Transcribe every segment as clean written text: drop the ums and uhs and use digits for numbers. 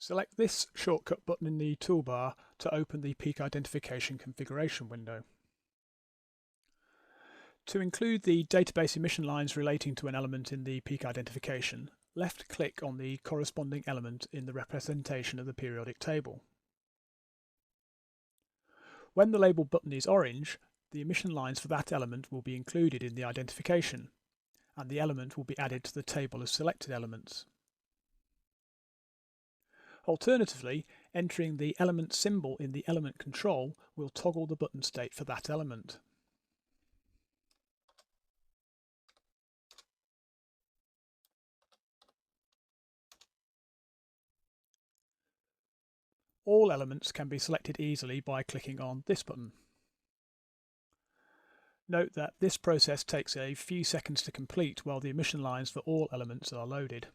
Select this shortcut button in the toolbar to open the peak identification configuration window. To include the database emission lines relating to an element in the peak identification, left-click on the corresponding element in the representation of the periodic table. When the label button is orange, the emission lines for that element will be included in the identification, and the element will be added to the table of selected elements. Alternatively, entering the element symbol in the element control will toggle the button state for that element. All elements can be selected easily by clicking on this button. Note that this process takes a few seconds to complete while the emission lines for all elements are loaded.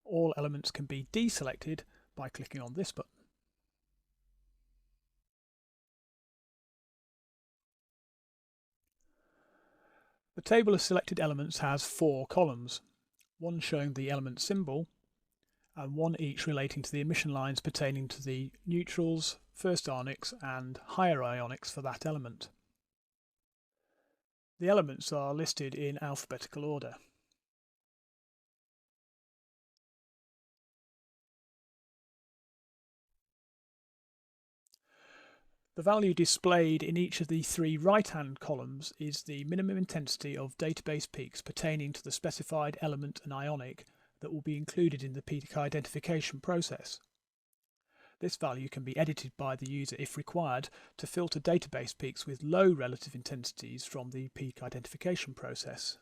All elements can be deselected by clicking on this button. The table of selected elements has 4 columns, one showing the element symbol, and one each relating to the emission lines pertaining to the neutrals, first ionics and higher ionics for that element. The elements are listed in alphabetical order. The value displayed in each of the 3 right-hand columns is the minimum intensity of database peaks pertaining to the specified element and ionic that will be included in the peak identification process. This value can be edited by the user if required to filter database peaks with low relative intensities from the peak identification process.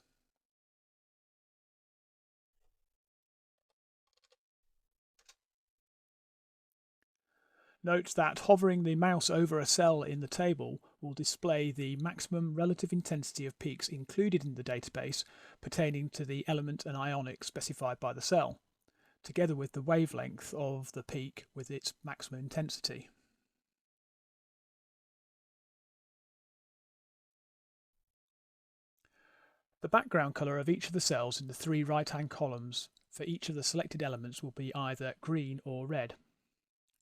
Note that hovering the mouse over a cell in the table will display the maximum relative intensity of peaks included in the database pertaining to the element and ionic specified by the cell, together with the wavelength of the peak with its maximum intensity. The background colour of each of the cells in the 3 right-hand columns for each of the selected elements will be either green or red.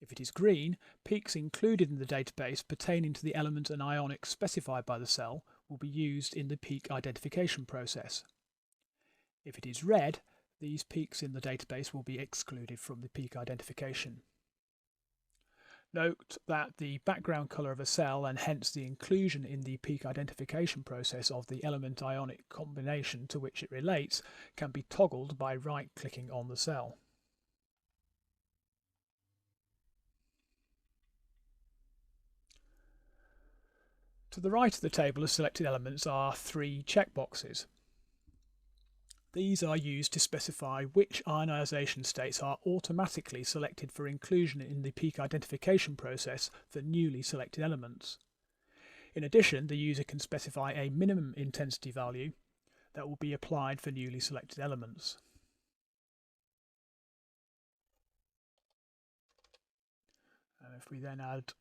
If it is green, peaks included in the database pertaining to the element and ionic specified by the cell will be used in the peak identification process. If it is red, these peaks in the database will be excluded from the peak identification. Note that the background colour of a cell and hence the inclusion in the peak identification process of the element ionic combination to which it relates can be toggled by right-clicking on the cell. To the right of the table of selected elements are 3 checkboxes. These are used to specify which ionization states are automatically selected for inclusion in the peak identification process for newly selected elements. In addition, the user can specify a minimum intensity value that will be applied for newly selected elements. And if we then add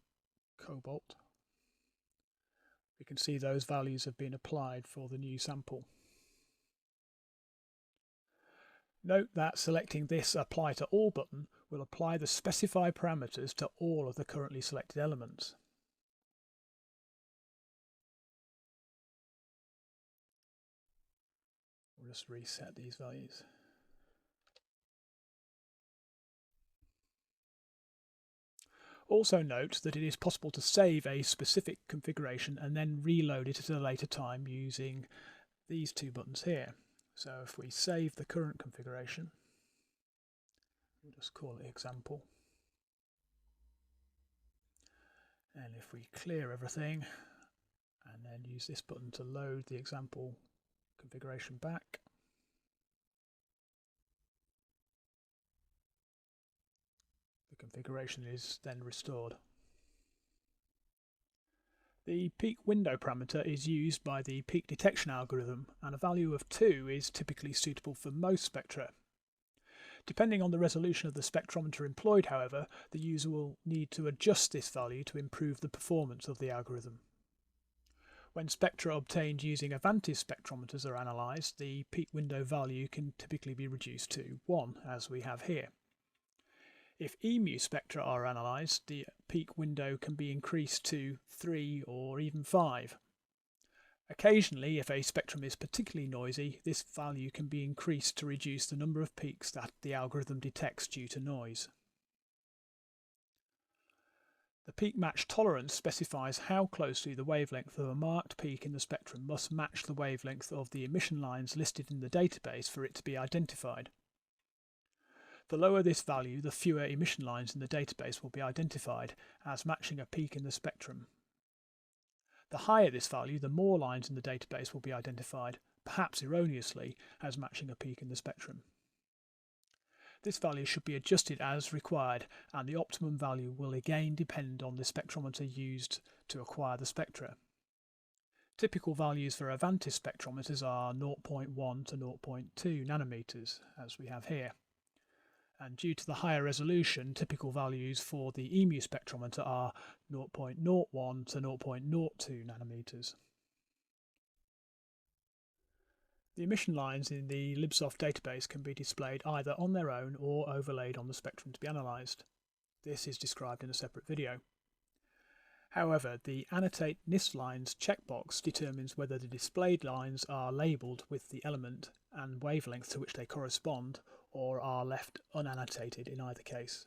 cobalt, we can see those values have been applied for the new sample. Note that selecting this Apply to All button will apply the specified parameters to all of the currently selected elements. We'll just reset these values. Also note that it is possible to save a specific configuration and then reload it at a later time using these 2 buttons here. So if we save the current configuration, we'll just call it example. And if we clear everything and then use this button to load the example configuration back, configuration is then restored. The peak window parameter is used by the peak detection algorithm, and a value of 2 is typically suitable for most spectra. Depending on the resolution of the spectrometer employed, however, the user will need to adjust this value to improve the performance of the algorithm. When spectra obtained using Avantis spectrometers are analysed, the peak window value can typically be reduced to 1, as we have here. If EMU spectra are analysed, the peak window can be increased to 3 or even 5. Occasionally, if a spectrum is particularly noisy, this value can be increased to reduce the number of peaks that the algorithm detects due to noise. The peak match tolerance specifies how closely the wavelength of a marked peak in the spectrum must match the wavelength of the emission lines listed in the database for it to be identified. The lower this value, the fewer emission lines in the database will be identified as matching a peak in the spectrum. The higher this value, the more lines in the database will be identified, perhaps erroneously, as matching a peak in the spectrum. This value should be adjusted as required, and the optimum value will again depend on the spectrometer used to acquire the spectra. Typical values for Avantis spectrometers are 0.1 to 0.2 nanometers, as we have here. And due to the higher resolution, typical values for the EMU spectrometer are 0.01 to 0.02 nanometers. The emission lines in the Libsoft database can be displayed either on their own or overlaid on the spectrum to be analysed. This is described in a separate video. However, the Annotate NIST lines checkbox determines whether the displayed lines are labelled with the element and wavelength to which they correspond, or are left unannotated in either case.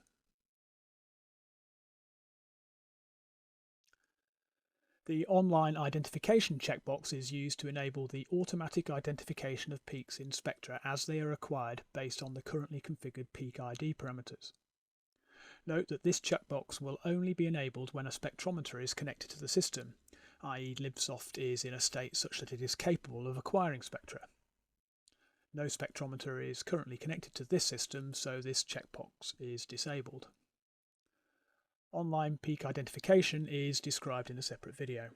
The online identification checkbox is used to enable the automatic identification of peaks in spectra as they are acquired based on the currently configured peak ID parameters. Note that this checkbox will only be enabled when a spectrometer is connected to the system, i.e. Libsoft is in a state such that it is capable of acquiring spectra. No spectrometer is currently connected to this system, so this checkbox is disabled. Online peak identification is described in a separate video.